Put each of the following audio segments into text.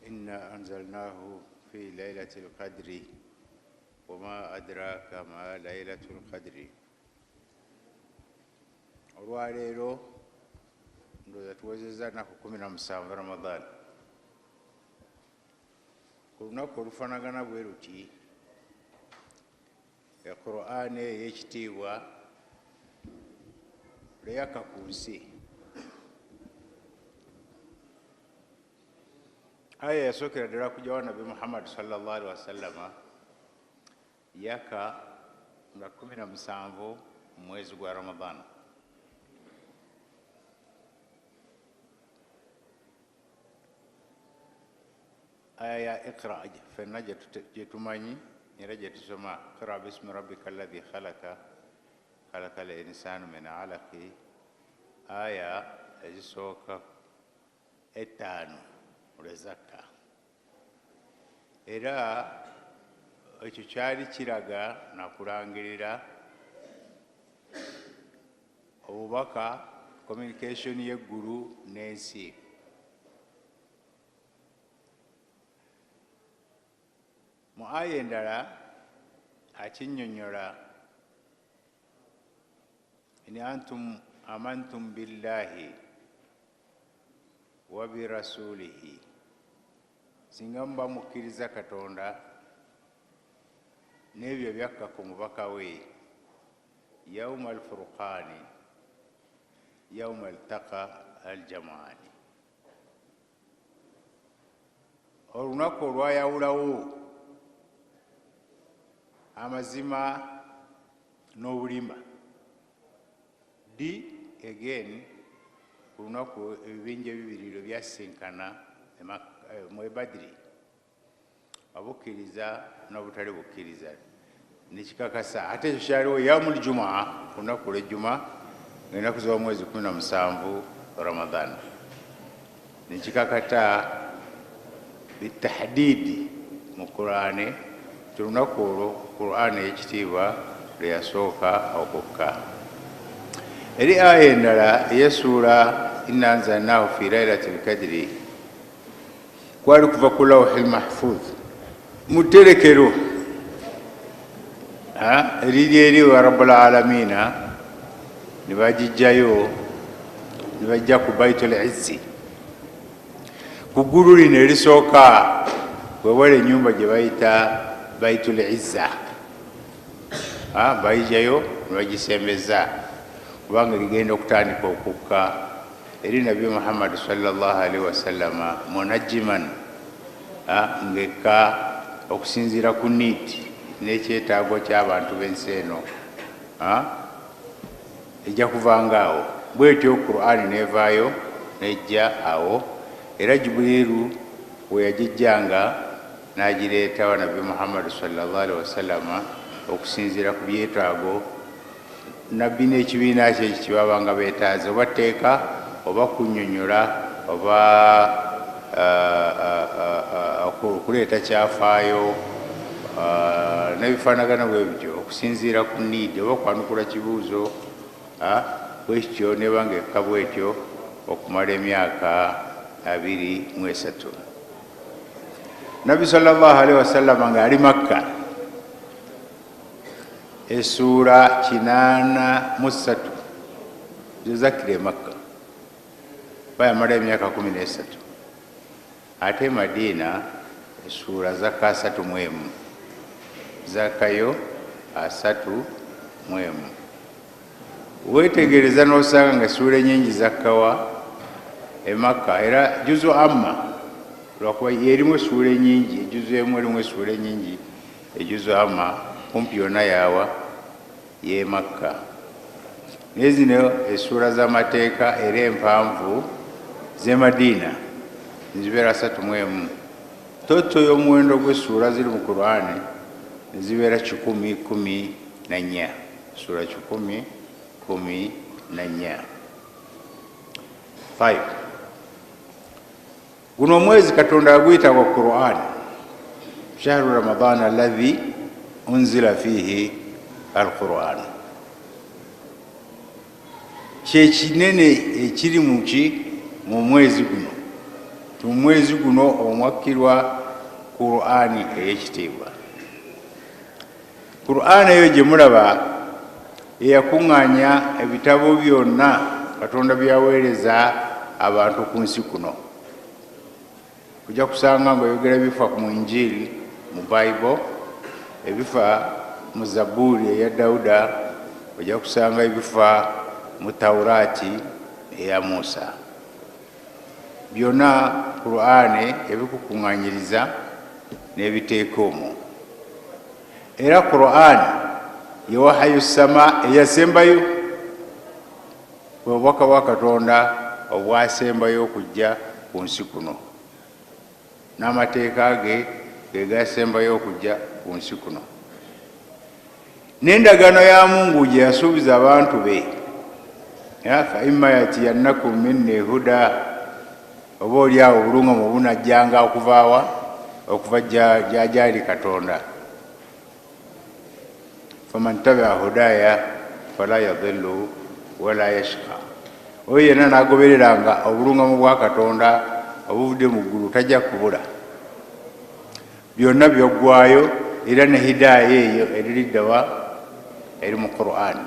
إنا أنزلناه في ليلة القدر وما أدراك ما ليلة القدر. olwaleero ndowooza tuwezezza nnaku 17 Ramadan. Ku lunaku olufaanagana bwe luti Qur'an ey'ekitiibwa leyaka ku nsi. Aya yasookera ddala kujjawo Nabi Muhammad sallallahu alaihi wasallama yaka nga 17 mwezi gwa Ramadan. Aya ya Iqra fenna gye tumanyi era gye tusoma, Iqra bismi rabbika alladhi khalaqa khalaqal insana min alaqi. Aya ezisooka 5 olwezakka, era ekyo kyali kiraga nakulangirira obubaka communication y'eggulu n'ensi. Mu aya endala akinnyonnyola, in antum amantum billahi wa birasulihi, singa muba mukkiriza Katonda n'ebyo byakka ku mubaka we, yawma alfurqaani yawma altaqa aljamaani, olunaku olwayawulawo amazima n'obulimba. Again ku lunaku ebibinja ebibiri lwe byasinkana mu Badiri, obukkiriza n'obutali bukkiriza nekikakasa. Ate ekyo kyaliwo yawmul jumaa, ku lunaku lw'ejjuma ng'ennaku z'omwezi 17 Ramadan, nekikakata bitahdidi mu Qur'ani tulunaku olwo Qur'an ey'ekitiibwa lwe yasooka okukka. Eri aya endala ey'essuula inna anzalnaahu fi laylatil qadri kwali kuva ku lawhil mahfuz mu tterekero eriri eri wa rabbul alamiina, ne bagijjayo ne bajja ku Baitul Izzi, ku ggulu lino erisooka wewala ennyumba gye bayita Baitul Izza. Bayijjayo ne bagisembeza kubanga ligenda okutandika okukka eri Nabi Muhammad sallallahu alaihi wasallama munajjiman, ng'ekka okusinziira ku niiti n'ekyetaago ky'abantu b'ensi eno, ejja kuvanga awo. Bwetyo Qur'ani neevaayo nejja awo, era Jibriilu we yagijjanga n'agireeta wa Nabi Muhammad sallallahu alaihi wasallama okusinziira ku byetaago nabbi n'ekibiina kye kye babanga beetaaze, oba tteeka oba kunnyonnyola oba okuleeta kyafaayo n'ebifaanagana bwe bityo, okusinziira ku niidi oba okwanukula kibuuzo. Bwekityo nebanga ekka bwetyo okumala emyaka 23. Nabbi sallallahu alaihi wasallama ng'ali Makka, essuula 83 zezakira Makka, bayamala emyaka 13. Ate Madiina essuula zakka 31, zakkayo 31. Weetegereza n'osanga nga essuula ennyingi zakkawa e Makka, era juzu amma lwakuba yerimu essuula ennyingi, ejuzu emu erimu essuula ennyingi, ejuzu amma kumpi yonna yaawa ye Makka. Naye zino essuula z'amateeka era empanvu z'e Madiina zibeera 31. Toto y'omuwendo gw'essuula ziri mu Qur'ani ne zibeera 114, ssuula 114. 5. Guno omwezi Katonda yaguyita wa Qur'an, shahru Ramadan alladhi unzila fihi al-Qur'an. Kye kinene ekiri mu mwezi guno mu mwezi guno omwakkirwa Qur'ani ey'ekitiibwa. Qur'ani eyo gye mulaba eyakuŋŋaanya ebitabo byonna Katonda byaweereza abantu ku nsi kuno. Ojja kusanga ng'oyogera ebifa mu Injiri mu Bible, ebifa mu Zabuuri eya Dawuda, ojja kusanga ebifa mu Tawuraati eya Musa. Byonna Qur'ani ebikukuŋŋaanyiriza n'ebiteeka omwo. Era Qur'ani ye wahayu sama eyasembayo, bwe bubaka bwa Katonda obwasembayo okujja ku nsi kuno, n'amateeka ge ge gasembayo okujja ku nsi kuno, n'endagaano ya Mungu gye yasuubiza abantu be. Fa imma yatiyannakum minni huda, oba oliawo obulungamu obunajjanga okuvaawa okuva gyali Katonda. Faman tabia hudaya fala yadhillu wala yashqa. Oyo yenna n'agobereranga obulungamu bwa Katonda obuvudde mu ggulu tajja kubula. Byonna byoggwayo, era ne hidaaya eyo eririddawa eri mu Qur'an.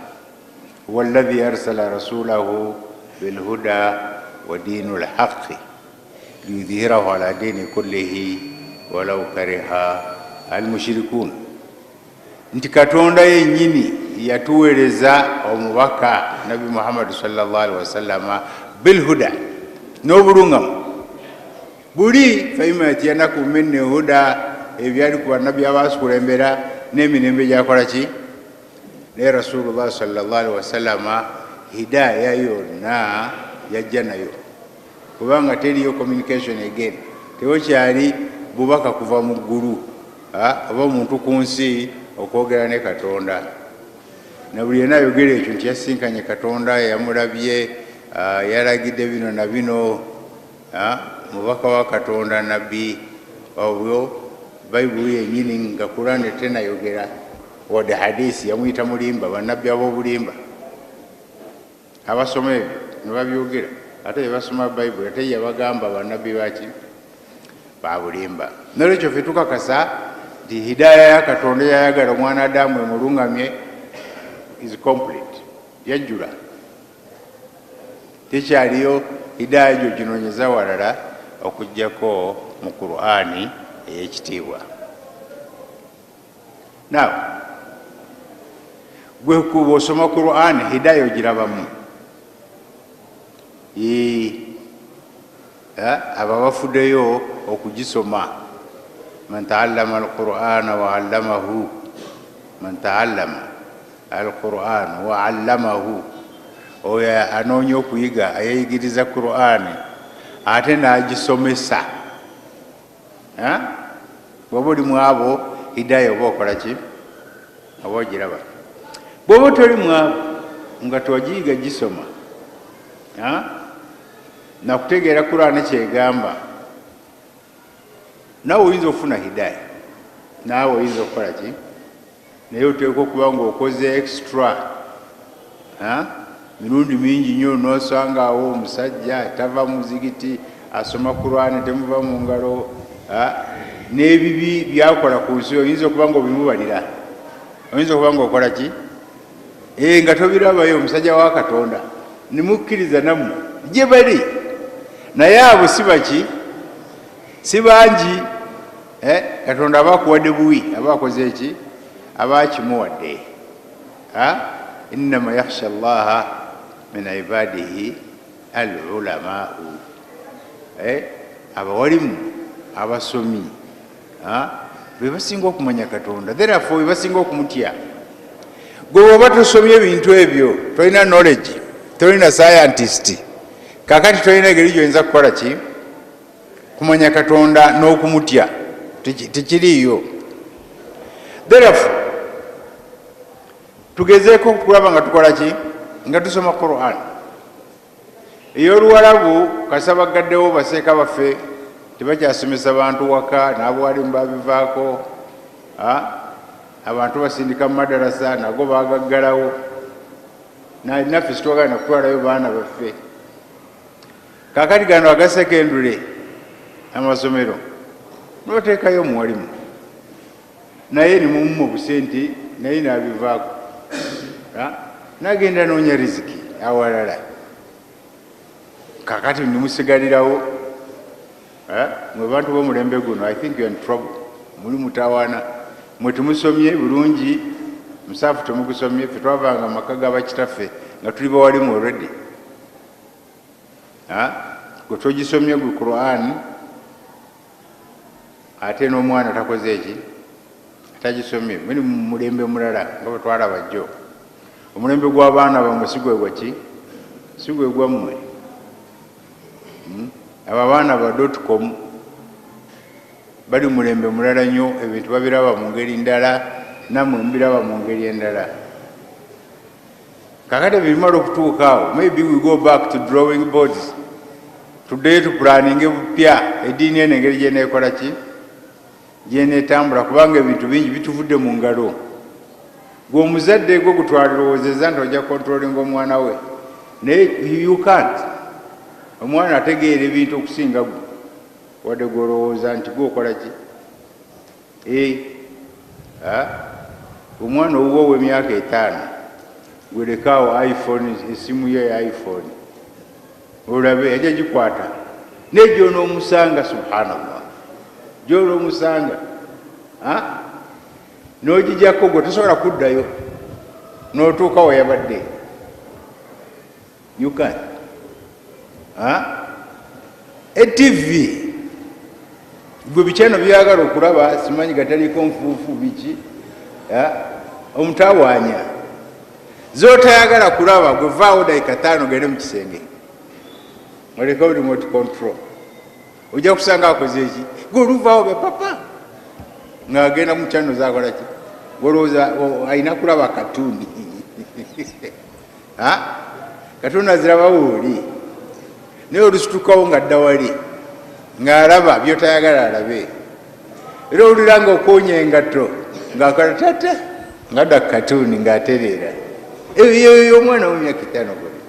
Huwa alladhi arsala rasulahu bilhuda wa diinu lhaqqi liyudhhirahu ala diini kullihi walau kariha almushrikun. Nti Katonda yennyini yatuweereza omubaka Nabi Muhammad sallallahu alaihi wasallama bilhuda, n'obulungamu buli. Fa imma yatiyannakum minni huda, ebyali ku bannabbi abaasukulembera n'emirembe gyakola ki, ne Rasulullah sallallahu alaihi wasallama hidaaya yonna yajja nayo, kubanga teriyo communication again, tewakyali bubaka kuva mu ggulu oba omuntu ku nsi okwogera ne Katonda. Na buli yenna ayogera ekyo nti yasinkanye Katonda, yamulabye, yalagidde bino na bino, mubaka wa Katonda nabbi obwo. Bayibuli yennyini nga Kurani tenayogera wadde hadisi yamuyita mulimba, bannabbi ab'obulimba abasoma ebyo ne babyogera, ate yebasoma Bayibuli ate yabagamba bannabbi baki ba bulimba. Nolwekyo ffe tukakasa nti hidaaya ya Katonda yayagala omwana Adamu emulungamye is complete, yajjula. Tekyaliyo hidaaya gyo ginoonyeza walala okuggyako mu Qur'ani ey'ekitiibwa. Now gwe kuba osoma Qur'ani hidaaya ogirabamu. Abo abafuddeyo okugisoma, man taallama alqur'ana wa allamahu, man taallama alqur'ana wa allamahu, oyo anoonya okuyiga ayayigiriza Qur'ani ate n'agisomesa. Bw'oba oli mu abo hidaaya oba okola ki, oba ogiraba. Bw'oba toli mu abo nga twagiyiga gisoma nakutegeera Qur'ani kyegamba, naawe oyinza okufuna hidaaya, naawe oyinza okukola ki, naye oteeka okuba ng'okoze extra mirundi mingi nnyo, n'osanga awo omusajja tava mu muzigiti asoma Qur'ani temuva mu ngalo, n'ebibi byakola ku nsi oyinza okuba ng'obimubalira, oyinza okuba ng'okola ki, nga tobirabayo. Omusajja wa Katonda nimukkiriza nammwe gye bali, naye abo si baki, si bangi. Katonda aba akuwadde buwi, aba akoze eki, aba akimuwadde. Innama yakhsha Allaha min ibadihi al-ulamau, abawalimu abasomi be basinga okumanya Katonda, therefore be basinga okumutya. Gwe bw'oba tosomye ebintu ebyo, tolina knowledge, tolina scientist, kakati tolina engeri gyoyinza kukola ki, kumanya Katonda n'okumutya, tekiriiyo. Therefore tugezeeko okulaba nga tukola ki, nga tusoma Qur'an. Ey'Oluwarabu kasabagaddewo baseeka baffe tebakyasomesa bantu waka, n'abwalimu babivaako, abantu basindika mu madarasa nago bagaggalawo, naffe sitwagala nakutwalayo baana baffe. Kakati gano agasekendule amasomero noteekayo omuwalimu naye nimumumu obusente naye nabivaako nagenda noonya riziki awalala kakati nimusigalirawo mwe bantu b'omulembe guno I think you're in trouble muli mutawaana mwe tumusomye bulungi musaafu temugusomye ffe twavanga maka g'abakitaffe nga tuli bawalimu already gwe togisomye gwe Quran ate n'omwana takoze eki atagisomye muli mulembe mulala nga bwe twalaba jjo omulembe gw'abaana bamwe si gwe gwaki si gwe gwammwe abo abaana ba .com bali mulembe mulala nnyo ebintu babiraba mu ngeri ndala nammwe mubiraba mu ngeri endala kakati bimala okutuuka awo maybe we go back to drawing boards today tupulaninge bupya ediini eno engeri gyeneekola ki gyeneetambula kubanga ebintu bingi bituvudde mu ngalo gwe omuzadde gwe gutwalirowoozeza nti ojja kontrolinga omwana we naye you can't omwana ategeera ebintu okusinga gwe wadde gwolowooza nti gwokola ki omwana owuwa ow'emyaka 5 gwerekaawo iPhone esimu ye ya iPhone olabe ajja gikwata naye gyonoomusanga subhanallah gyonoomusanga n'ogijjako gwe tosobola kuddayo n'otuuka weyabadde you can TV gwe bikyano byagala okulaba simanyi gataliko nfuufu biki omutawaanya zotayagala kulaba gwe vaawo dakika 5 gende mu kisenge oleka remote control ojja kusanga akoze eki gwe oluvaawo be papa ng'agenda mu kyano zakola ki golowooza alina kulaba katuuni katuuni azirabawo oli naye olusitukawo nga dda wali ng'alaba byotayagala alabe era owulira nga okoonya engatto ng'akola tata ng'adda ku katuuni ng'atereera eyo omwana w'emyaka 5 goli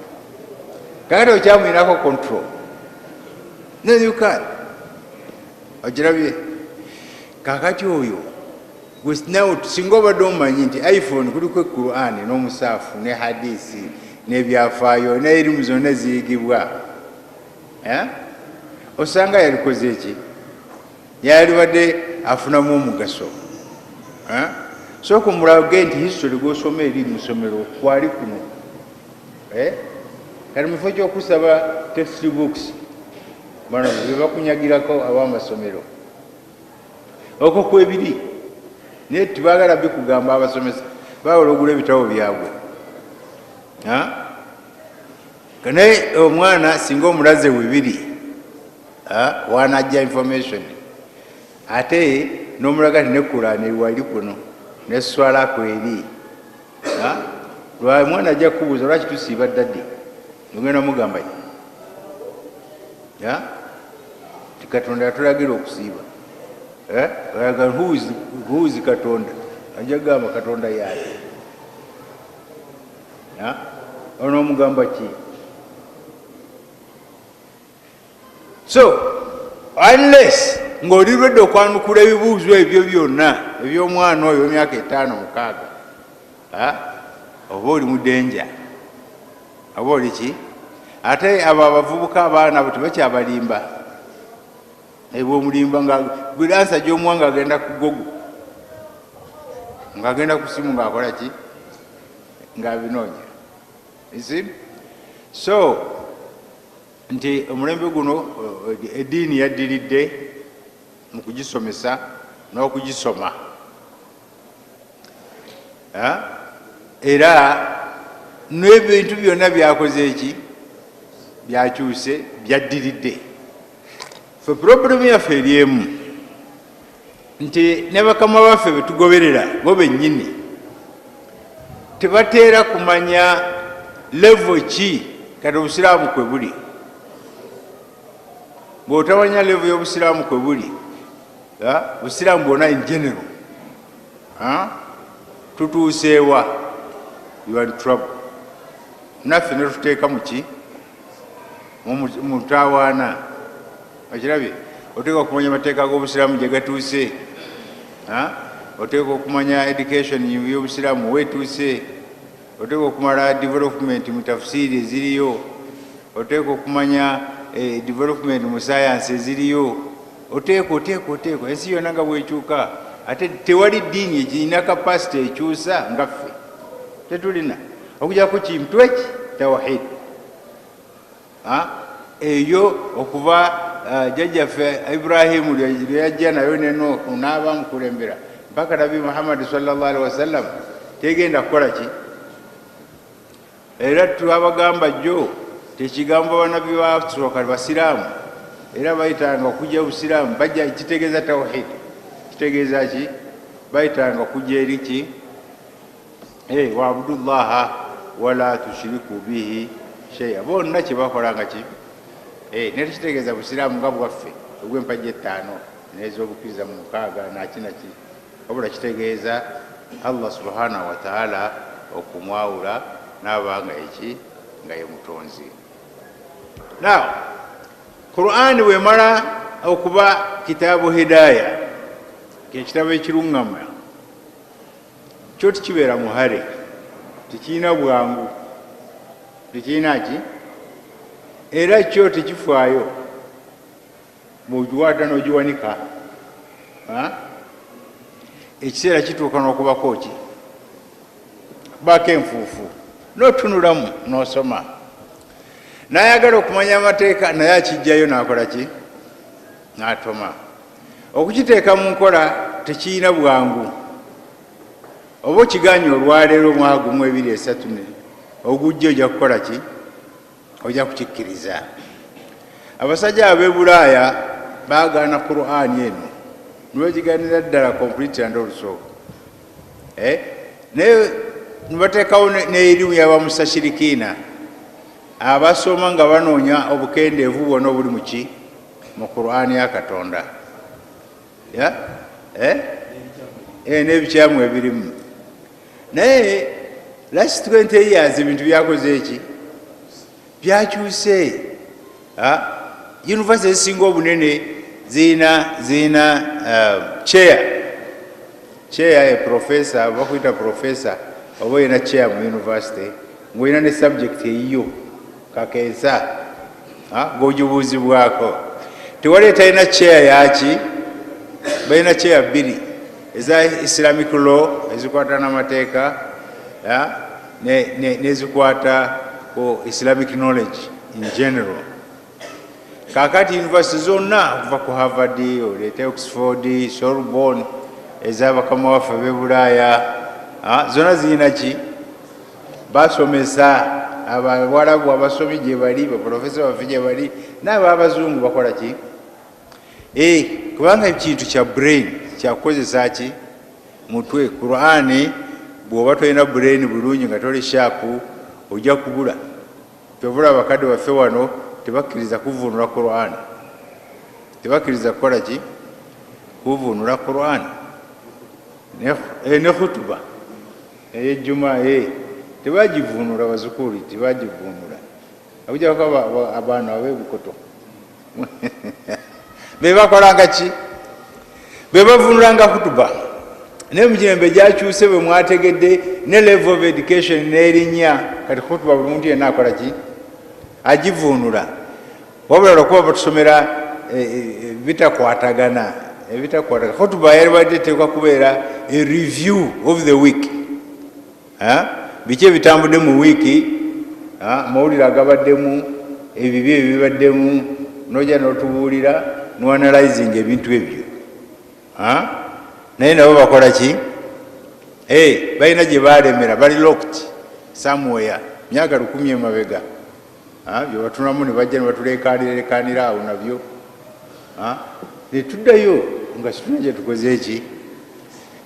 kakati okyamwinako control neyukan ogirabye kakati oyo nawe singa obadde omumanyi nti iPhone kuliko Quran n'omusaafu ne hadisi n'ebyafaayo n'erimu zonna eziyigibwa osanga yalikoze eki yalibadde afunamu omugaso sooka omulage nti history gwosoma eri musomero kwali kuno kati mufo kyokusaba textbooks bano bebakunyagirako ab'amasomero okwo kwebiri naye tibagala bikugamba abasomesa bawola ogula ebitabo byabwe naye omwana singa omulaze webiri wanajja information ate n'omulaga ti nekulana eriwali kuno neswalako eri mwana ajja kubuuza lwaki tusiiba ddaddi ogenda mugamba ti katonda yatulagira okusiiba whois katonda ajja gamba katonda yaate onomugamba ki so unless ng'olirwedde okwanukula ebibuuzo ebyo byonna eby'omwana oyo emyaka 5-6 oba oli mudenja oba oli ki ate abo abavubuka abaana abo tebakyabalimba ebwomulimba nga buli ansa gy'omuwa ng'agenda ku gogo ng'agenda ku simu ng'akola ki ng'abinoonya so nti omulembe guno ediini yaddiridde mu kugisomesa n'okugisoma era n'ebintu byonna byakoze eki byakyuse byaddiridde fe purobulemu yaffe eri emu nti ne bakama baffe betugoberera bo bennyini tebateera kumanya levo ki kati obusiraamu kwe buli bw'otamanya levo y'obusiraamu kwe buli busiraamu bwonna in general tutuuseewa you are in trouble naffe ne tuteeka muki mutawaana okirabye oteekwa okumanya amateeka g'obusiraamu gye gatuuse, oteekwa okumanya education y'obusiraamu wetuuse, oteekwa okumala development mu tafusiiri eziriyo, oteekwa okumanya development mu science eziriyo, oteekwa ensi yonna nga bwekyuka. Ate tewali ddiini ekirina kapasite ekyusa nga ffe tetulina, okujjako kintu eki tawhid. Eyo okuva jjajjaffe Ibrahimu lwe yajja nayo neno n'abamukulembera mpaka Nabi Muhammad sallallahu alaihi wasallam tegenda kukola ki. Era twabagamba jjo tekigambo banabi basooka basiraamu era bayitanga okujja obusiraamu bajja kitegeeza tawhid. Kitegeeza ki? Bayitanga okujja eri ki? Waabudullaha wala tushiriku bihi shay'a. Bonna kye bakolanga ki? Netukitegeeza busiraamu nga bwaffe ogw'empajja 5 n'ez'obukkiriza mu 6 nakinaki, wabula kitegeeza Allah subhanahu wa ta'ala okumwawula n'abanga eki nga ye mutonzi. Now Qur'an bwemala okuba kitaabu hidaya, kyekitabo ekiruŋŋama, kyo tekibeera muhare, tekirina bwangu, tekirina ki, era kyo tekifaayo bw'ogiwaata n'ogiwanika. Ekiseera kituuka n'okubako ki, bako enfuufu n'otunulamu n'osoma. N'ayagala okumanya amateeka naye akijjayo n'akola ki, n'atoma. Okukiteeka mu nkola tekirina bwangu. Oba okiganya olwaleero omwaka gumu 2 3 ogujja ojja kukola ki, ojja kukikkiriza. Abasajja ab'e Bulaaya baagaana Qur'an eno nibagiganira ddala complete and also, naye nibateekawo n'erimu y'abamusashirikiina abasoma nga banoonya obukendeevu bwonna obuli mu ki, mu Qur'an ya Katonda, n'ebikyamu ebirimu. Naye last 20 years ebintu byakoze eki, byakyuse. University ezisinga obunene zirina chair professor, bakuyita professor oba olina chair mu university ng'olina ne subject eyiyo kakensa ng'ogibuuzibwako. Tewali etalina chair yaki, balina chair 2 eza Islamic law ezikwata n'amateeka nezikwata ku Islamic knowledge in general. Kakati university zonna okuva ku Harvard, oleete Oxford, Sorbonne, ez'abakama waffe ab'e Bulaaya, zonna zirina ki, basomesa abawalabu abasomi gye bali, baprofesa baffe gye bali, n'ababazungu bakola ki, kubanga ekintu kya brain kyakukozesa ki, mutwe. Qur'ani bw'oba tolina brain bulungi nga toli shaapu ojja kubula. Tobula abakadde baffe wano tebakkiriza kuvuunula Qur'an, tebakkiriza kukola ki, kuvuunula Qur'an ne khutuba ey'ejjuma tebagivuunula, bazukuli tebagivuunula, okujjako abaana ab'ebukoto be bakolanga ki, be bavuunulanga khutuba. Naye mukirembe gyakyuse bwe mwategedde ne level of education n'erinnya, kati khutuba buli muntu yenna akola ki, agivuunula. Wabula lwakuba batusomera bitakwatagana, khutuba yalibadde teekwa kubeera a review of the week. Biki ebitambudde mu wiiki, amawulire agabaddemu, ebibi ebibaddemu, n'ojja n'otubuulira n'analyzing ebintu ebyo. Naye nabo bakola ki, balina gye balemera, bali locked somewhere myaka 10 emabega. Bye batunamu ne bajja ne batuleekaanira awo nabyo, ne tuddayo nga situna gye tukoze eki,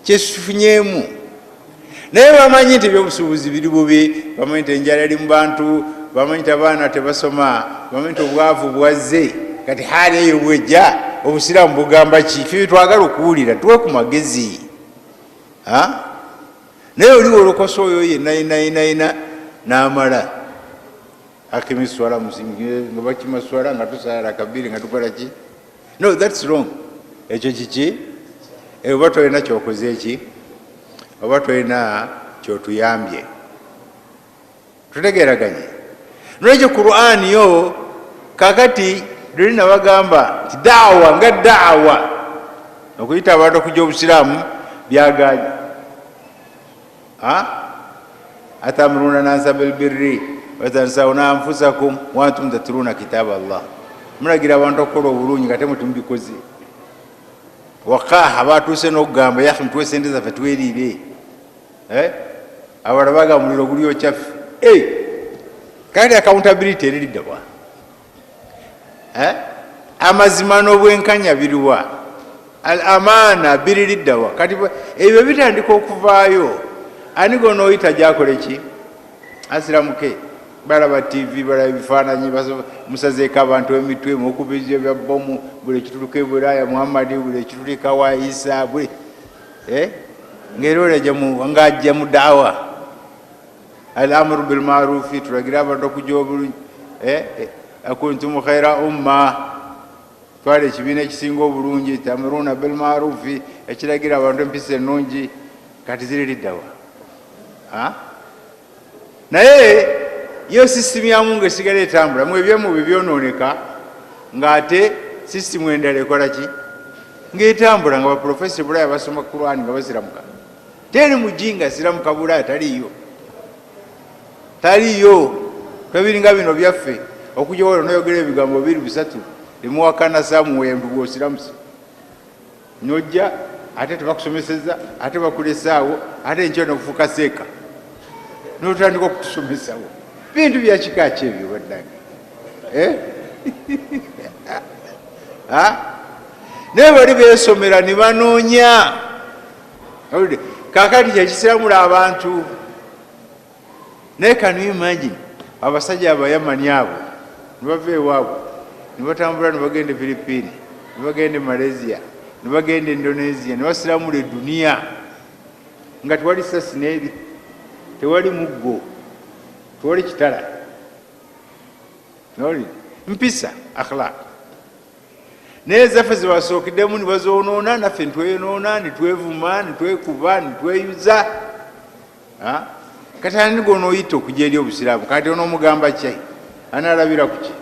kyetufunyeemu. Naye bamanyi nti ebyobusuubuzi biri bubi, bamanyi nti enjala eri mu bantu, bamanyi nti abaana tebasoma, bamanyi nti obwavu bwazze. Kati haali eyo bwejja obusiraamu bugamba ki? Ffe twagala okuwulira, tuwe ku magezi. Naye oli olokosa oyo yenna n'amala akimiswala musingi nga bakimaswala nga tusala kabiri nga tukola ki, No, that's wrong. Ekyo kiki oba tolina kyokoze eki oba tolina kyotuyambye tutegeraganye nolwekyo Qur'an yo kakati luli nabagamba nti daawa nga daawa okuyita abantu okujja obusiraamu byaganye atamuruna nasa bilbirri watansawuna anfusakum wa antum tatluna kitaba Allah mulagira abantu okukola obulungi nga temubikoze wakaha batuuse n'okugamba yahi mutuwe sente zaffe tweriire abalala bagamba muliro guliyo kyaffe kandi accountability eririddawa amazima n'obwenkanya biriwa al amana biririddawa kati ebyo bitandika okuvaayo ani gonooyita gyakola ki asiramuke balaba tv balaba ebifaananyi musazeeko abantu emitwe mukubizo bya bomu buli kituluka ebulaaya muhammadi buli kitulika wa isa buli ngaera ngajja mu daawa al amru bil maarufi tulagira abantu okujja obulungi akuntum khaira umma twala ekibiina ekisinga obulungi tamuruna bil maarufi ekiragira abantu empisa ennungi kati ziririddawa naye yo sisitimu yamu ngaesigala etambula mu ebyemu bibyonooneka ng'ate sisitimu endala ekola ki ng'etambula nga baprofesa bulaaya basoma Qur'an nga basiramuka teri mujinga siramuka bulaaya taliyo twebiringa bino byaffe okujja wala noyogera ebigambo 2-3 limuwakana samuwembu bwosiramuse nojja ate tebakusomeseza ate bakulesaawo ate enkyo nokufuuka seeka notandika okutusomesawo bintu byakika ki ebyo baddange naye bali besomera ne banoonya kakati kyekisiramula abantu naye can you imagine abasajja abayamani abo nibava ewaabwe nibatambula nibagenda Philippine nibagenda Malaysia nibagenda Indonesia nibasiramula eduniya nga tewali sasineri tewali muggo tewali kitala noli mpisa akhlaq naye zaffe zebasookiddemu nibazoonoona naffe nitweyonoona nitwevuma nitwekuba nitweyuza kati ani gonooyita okujja eri obusiraamu kati onoomugamba ki anaalabira ku ki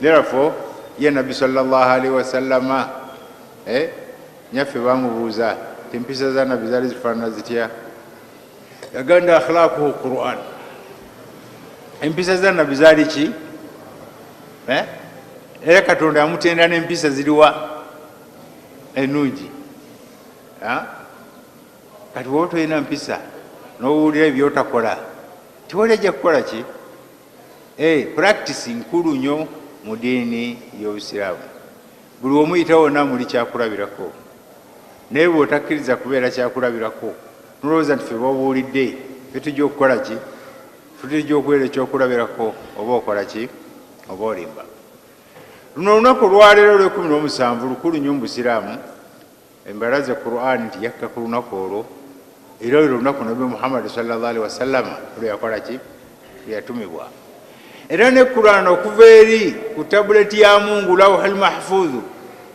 therefore ye nabbi sallallahu alaihi wasallama nyaffe bamubuuza tempisa za nabbi zaali zifaanana zitya yaganda akhlaquhu Qur'an empisa za nabbi zaali ki era Katonda yamutenda n'empisa ziriwa ennungi kati woba tolina mpisa n'owulira ebyotakola tewali ajja kukola ki practice nkulu nnyo mu ddiini y'obusiraamu buli omuyita wonna muli kyakulabirako naye bw'otakkiriza kubeera kyakulabirako nolowooza nti ffe baobuulidde fetujja okukola ki tutujja okubeera ekyokulabirako oba okola ki oba olimba luno olunaku olwaleero olw'17 lukulu nnyo mu busiraamu embalaze Qur'an nti yakka ku lunaku olwo era olwo lunaku Nabi Muhammad sallallahu alaihi wasallama olwo yakola ki yatumibwa era ne Qur'an okuva eri ku tabuleti ya Mungu lawhul mahfudhu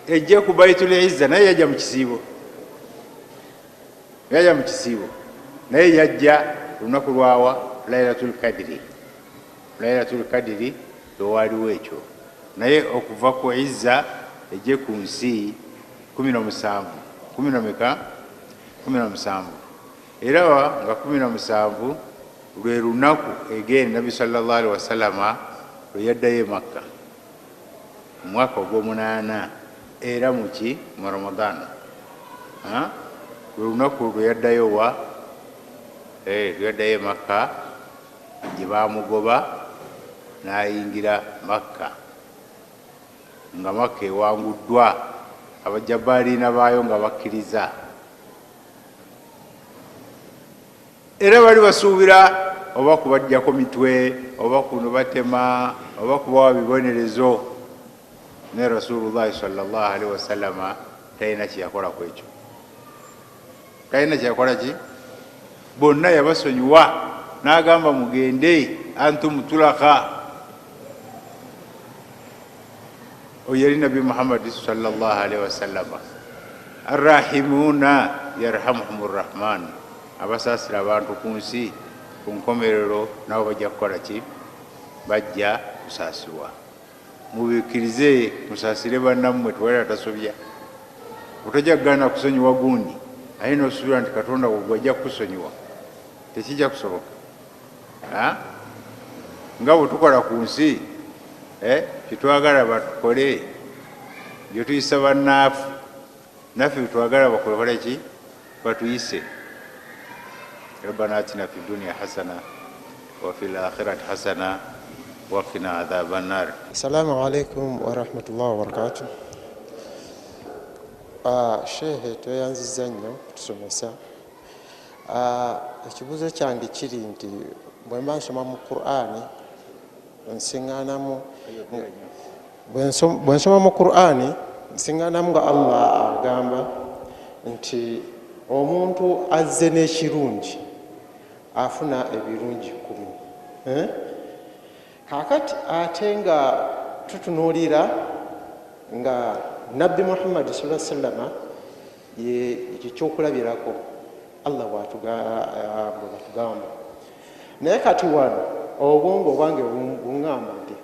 ejje ku Baitul Izza naye yajja mu kisiibo naye yajja lunaku lwawa Lailatul Qadri lwaliwo ekyo naye okuva ku Izza ejje ku nsi 17 era nga 17 lwe lunaku egeni Nabi sallallahu alaihi wasallama lwe yaddayo Makka mu mwaka ogw'omunaana era muki mu Ramadan lwe lunaku lwe yaddayo Makka gye baamugoba n'ayingira Makka nga Makka ewanguddwa abajabaaliina baayo nga bakkiriza era bali basuubira oba kubajjako mitwe oba kuno batema oba kubawa bibonerezo ne Rasulullahi sallallahu alaihi wasallama talina kyeyakola ku ekyo talina kyeyakola ki bonna yabasonyiwa n'agamba mugende antum tulaka oyeri nabi Muhammad sallallahu alaihi wasallam arrahimuna yarhamuhumur rahman abasasira abantu ku nsi ku nkomerero nabo bajja kukola ki bajja kusasirwa mubikirize musasire bannammwe tuwalira tasobya otajja kugana kusonyiwa gundi aye nosubira nti katonda wajja kusonyiwa tekijja kusoboka nga bwe tukola ku nsi kyetwagala batukole bye tuyisa bannaafu naffe byetwagala bakole ki batuyise rabbana atina fi dunya hasana wa fil akhirati hasana wa qina adhaban nar. Assalamu alaikum wa rahmatullahi wa barakatuh. Shehe tweyanziza nnyo kutusomesa. Ekibuuzo kyange kiri nti bwe mba nsoma mu Qur'ani nsiŋŋaanamu bwe nsoma mu Qur'ani nsiŋŋaanamu nga Allah agamba nti omuntu azze n'ekirungi afuna ebirungi 10. Kakati ate nga tutunuulira nga Nabbi Muhammad sallallahu alaihi wasallam ye ekyokulabirako Allah bwatugamba. Naye kati wano obwongo bwange buŋŋamba nti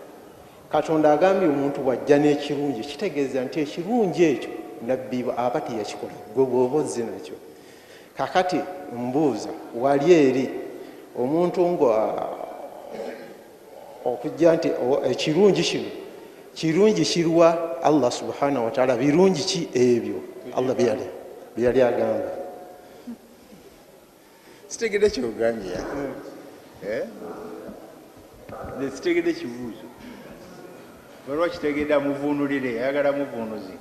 Katonda agambye omuntu wajja n'ekirungi kitegeeza nti ekirungi ekyo nabbi aba teyakikola gwe bw'oba ozze nakyo. Kakati mbuuza wali eri omuntu nga okujja nti ekirungi kino kirungi kirwa Allah subhanahu wa ta'ala birungi ki ebyo Allah byali agamba. Sitegedde kyogambye sitegedde kibuuzo balwa kitegedde amuvuunulire ayagala muvuunuzi.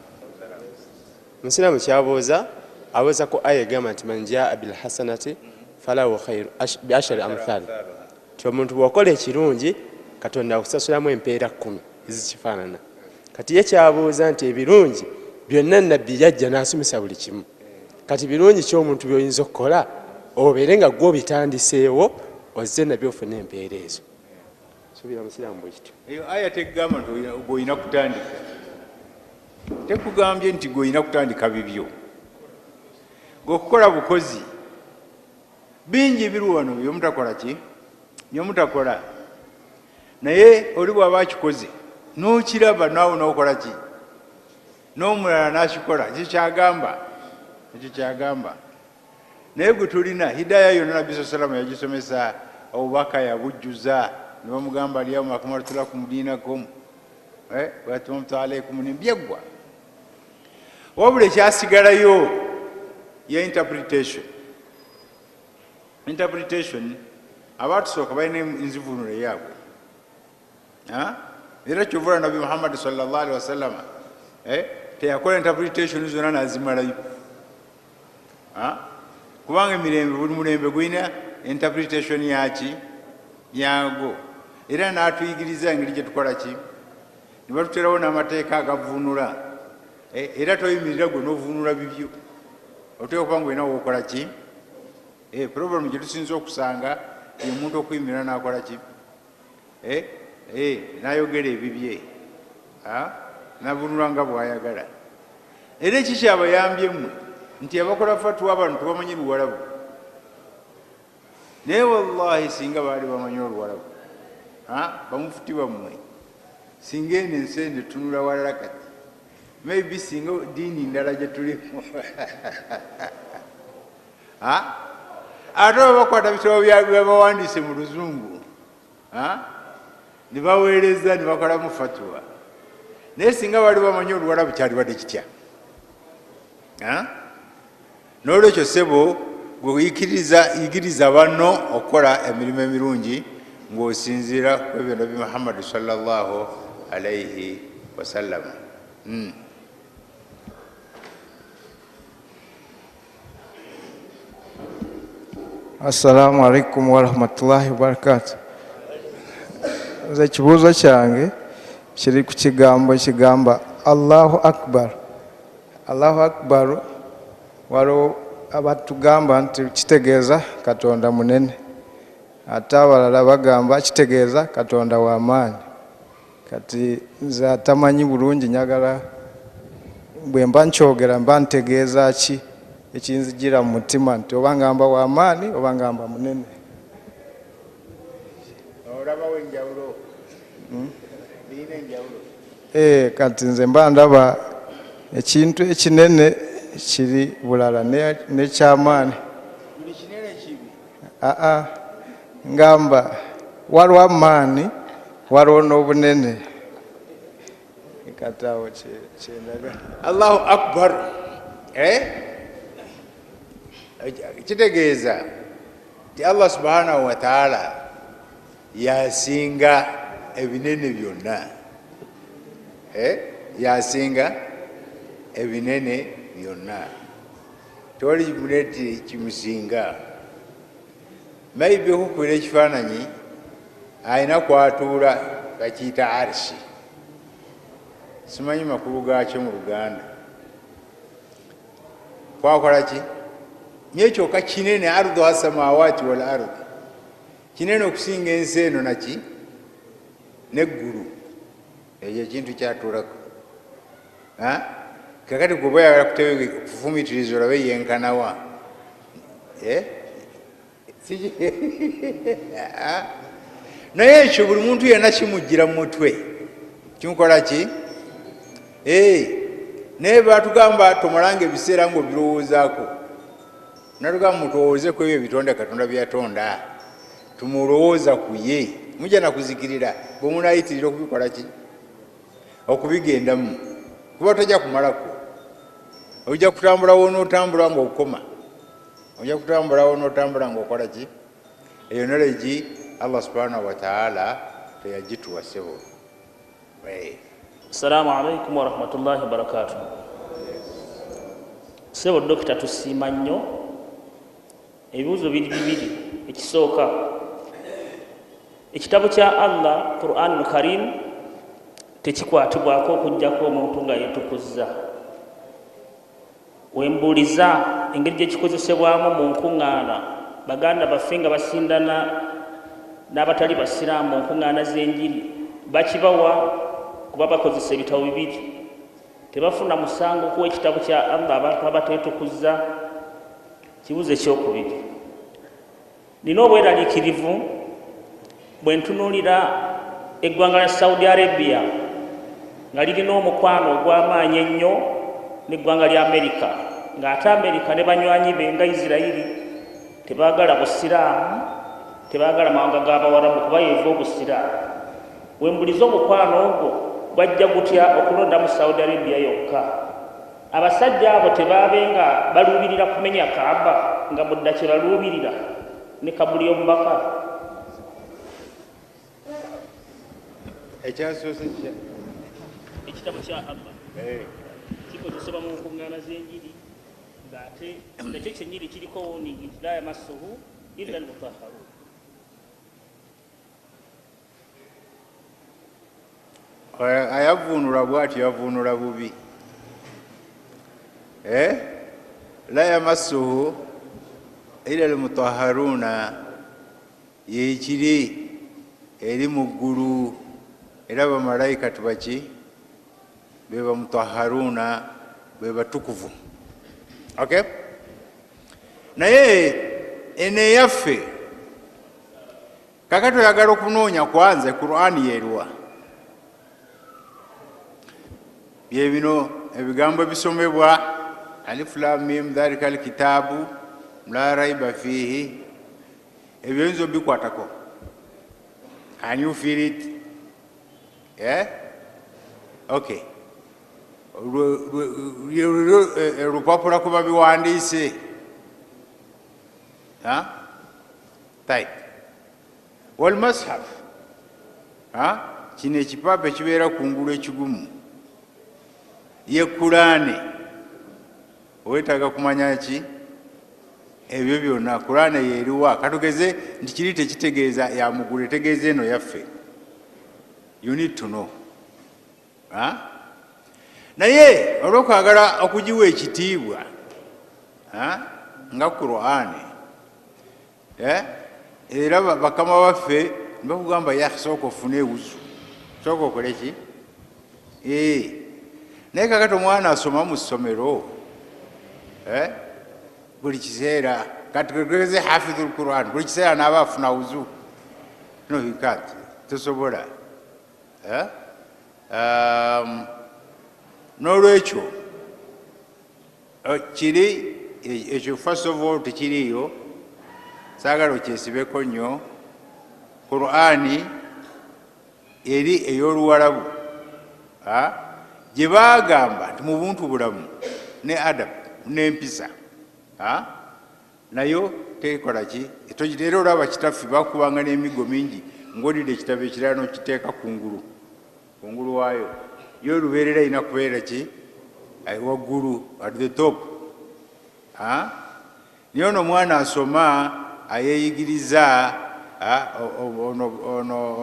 Musiramu kyabuuza abuuza ku aya egamba nti man jaa bil hasanati falahu khairu bi ashari amthal, ti omuntu bw'okola ekirungi Katonda akusasulamu empeera 10 ezikifaanana. Kati ye kyabuuza nti ebirungi byonna nabbi yajja n'asomesa buli kimu. Kati birungi ky'omuntu by'oyinza okukola obeere nga gwe obitandiseewo ozze nabyo ofune empeera ezo. Subira musiramu bwe kityo. Eyo aya tegamba nti gweolina kutandika, tekugambye nti gweolina kutandika bibyo. Gweokukola bukozi bingi biri wano byomutakola ki byomutakola, naye oli bw'aba akikoze n'okiraba naawe n'okola ki n'omulala n'akikola, ekyo kyagamba. Naye gwe tulina hidaya yonna Nabbi sallallahu yagisomesa, obubaka yabujjuza ne bamugamba alyawma akmaltu lakum dinakum wa atmamtu alaykum nibyegwa. Wabula ekyasigalayo ye interpretation abatusooka balina enzivuunula yaabwe. Era kyovula Nabbi Muhammad sallallahu alaihi wasallam teyakola interpretation zonna nazimalayo, kubanga emirembe buli mulembe gulina interpretation yago. Era n'atuyigiriza engeri gye tukola ki ne batuterawo n'amateeka agavuunula. Era toyimirira gwe n'ovuunula bibyo, oteeka okuba nga olina wookola ki. Problem gye tusinza okusanga ye muntu okuyimirira n'akola ki n'ayogera ebibye n'avuunula nga bw'ayagala. Era eki kyabayambyemu nti abakola fatwa bano tebamanyi Luwarabu, naye wallahi singa baali bamanyi Oluwarabu bamufuti bammwe, singa eno ensi eno tunula walala kati maybe singa diini ndala gye tulimu ate babakwata bitabo byabawandiise mu Luzungu ne baweereza ne bakolamu fatwa, naye singa baali bamanyi Oluwarabu kyalibadde kitya. N'olwekyo ssebo gwe yigiriza banno okukola emirimu emirungi ng'osinziira ku ebyo Nabbi Muhammad sallallahu alaihi wasallam. Assalamu alaikum wa rahmatullahi wa barakatuh. Ekibuuzo kyange kiri ku kigambo kigamba Allahu Akbar. Allahu Akbar waliwo abatugamba nti kitegeeza Katonda munene, ate abalala bagamba kitegeeza Katonda w'amaanyi. kati nze atamanyi bulungi njagala bwe mba nkyogera mba ntegeeza ki ekinzijira mu mutima nti oba ngamba w'amaani oba ngamba munene. Olabawo enjawulo? Birina enjawulo? Kati nze mba ndaba ekintu ekinene kiri bulala nekyamaani. Buli kinene kibi? Ngamba waliwo amaani waliwo n'obunene. Kati awo kyendaga. Allahu akbar. Kitegeeza nti Allah subhanahu wa ta'ala yasinga ebinene byonna. Yasinga ebinene byonna. Tewali munene kimusinga. Maybe okukwira ekifaananyi alina kwatuula bakiyita arshi. Simanyi makulu gaakyo mu Luganda. Kwakola ki? Nyekyoka kinene ardu asamawati wal ardi. Kinene okusinga ensi eno naki? Neggulu. Ekyo ekintu kyatuulako. Kakati gwe oyagala kufumitiriza olabe yenkanawa. Naye ekyo buli muntu yenna kimujjira mu mutwe. Kimukola ki? Naye batugamba tomulanga ebiseera ng'obirowoozaako. Natugamba mutowooze ku ebyo ebitonda Katonda byatonda. Tumulowooza ku ye. Mujja nakuzikirira bwe munaayitirira okubikola ki? Okubigendamu. Kuba tojja kumalako. Ojja kutambulawo n'otambula ng'okoma. Ojja kutambulawo n'otambula ng'okola ki? Eyo knowledge Allah subhanahu wa ta'ala teyagituwa ssebo. Assalamu alaikum wa rahmatullahi wa barakatuh. Sebo Dokita tusiima nnyo. Ebibuuzo bibiri. Ekisooka, ekitabo kya Allah Quranul Karim tekikwatibwako okujjako omuntu nga yeetukuzza. Wembuuliza engeri gyekikozesebwamu mu nkuŋŋaana baganda baffe nga basindana n'abatali basiraamu mu nkuŋŋaana z'enjiri bakibawa kuba bakozesa ebitabo bibiri. Tebafuna musango kuwa ekitabo kya Allah abantu abateetukuzza. Kibuuzo ekyokubiri. Nina obweraliikirivu bwe ntunuulira eggwanga lya Saudi Arabia nga lirina omukwano ogw'amaanyi ennyo n'eggwanga lya Amerika, ng'ate Amerika ne banywanyi be nga Isirairi tebaagala busiraamu, tebaagala mawanga g'Abawarabu kuba yeeva obusiraamu. Wembuliza omukwano ogwo gwajja gutya okulonda mu Saudi Arabia yokka? Abasajja abo tebaabenga baluubirira kumenya Kaaba nga mudda kye baluubirira ne kabuli omubaka? Ekyasoose kya ekitabo kya Allah kikozesebwa mu nkuŋŋaana z'enjiri ng'ate nakyo kyennyini kiriko woningi nti la yamassuhu illa al-mutahharun. Ayavuunula bw'atyo yavuunula bubi. La yamassuhu illa al-mutahharuna yekiri eri mu ggulu era bamalayika tubaki be bamutahharuna be batukuvu. Okay? Naye eno eyaffe kakati oyagala okunoonya kwanze Qur'ani yeeruwa? Bye bino ebigambo ebisomebwa alif lam mim dhalika alkitabu la raiba fihi, ebyo yinza obikwatako. Can you feel it? Okay. Olupapula kuba biwandiise. Type. Wal mashaf. Kino ekipapa ekibeera kungulu ekigumu. Ye Qur'ani. Weetaaga kumanya ki? Ebyo byonna Qur'ani yeeruwa? Katugeze nti kiri tekitegeeza ya muggulu, etegeeza eno yaffe. You need to know. Naye olw'okwagala okugiwa ekitiibwa nga Qur'ani, era bakama baffe bakugamba yakisooka ofune ewuzu. sooka okole ki naye kakati omwana asoma mu ssomero buli kiseera kati gegeze hafidhu lquran buli kiseera naaba afuna wuzu no hikanti tosobola n'olwekyo kiri ekyo first of all tekiriiyo saagala okyesibeko nnyo qurani eri ey'oluwalabu gye baagamba nti mu buntu bulamu ne adabu n'empisa nayo tekola ki era olaba kitaffe bakubanga n'emigo mingi ng'olidde ekitabo ekirala n'okiteeka kungulu waayo yo olubeerera irina kubeera ki waggulu at the top naye ono omwana asoma ayeeyigiriza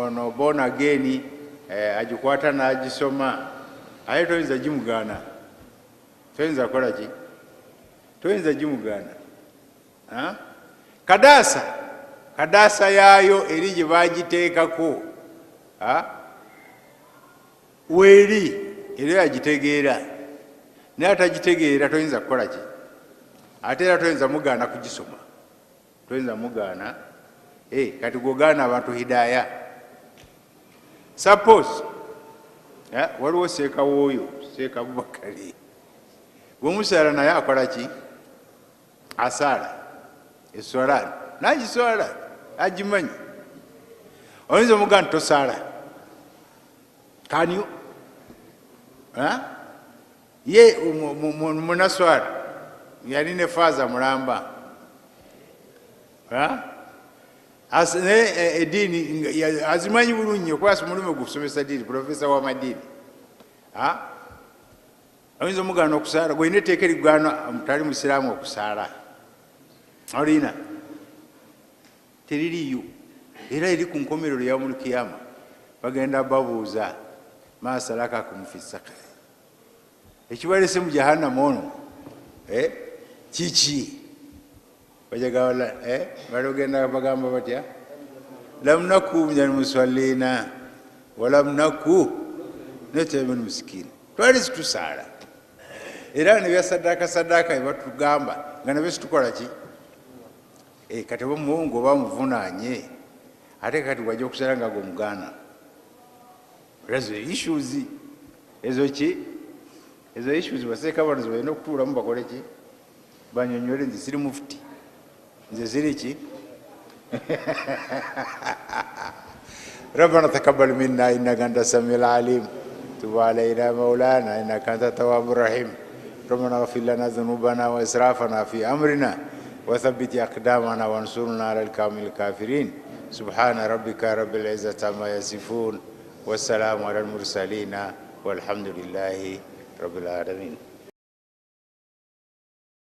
ono bona ageni agikwata n'agisoma aye toyinza gimugaana toyinza kukola ki toyinza gimugaana kadaasa yaayo eri gye bagiteekako weeri era yagitegeera naye atagitegeera toyinza kukola ki ate era toyinza mugaana kugisoma toyinza mugaana kati gwogaana abantu hidaaya suppose waliwo seeka wooyo seeka Bubakari bwomusaala naye akola ki asaala eswala nagiswala agimanyi oyinza omugaana tosaala kanyo ye munaswala yali ne faaza mulamba ediini azimanyi bulungi okwasa omulimu gusomesa diini profesa w'amadiini oyinza omugaana okusaala gwena etteeka erigwana tali musiraamu okusaala olina teririiyo era eri ku nkomerero ya mulukiyama bagenda babuuza masalakakum fi sakar ekibalese mu jahannama ono kiki bajagawala balogenda bagamba batya lam naku minal musallina walam naku nut'imul miskin twali situsaala era ne byasaddaaka ebatugamba nga nabyo situkola ki kati omuwongo bamuvunaanye ate kati wajja okusala nga gwomugaana ezo issues ezo ki ezo issues baseeka bano zibalina okutuulamu bakole ki banyonyole nze siri mufuti nze siri ki ربنا تقبل منا انك انت السميع العليم تب علينا مولانا انك انت التواب الرحيم ربنا اغفر لنا ذنوبنا واسرافنا في امرنا وثبت اقدامنا وانصرنا على القوم الكافرين سبحان ربك رب العزه عما يصفون والسلام على المرسلين والحمد لله رب العالمين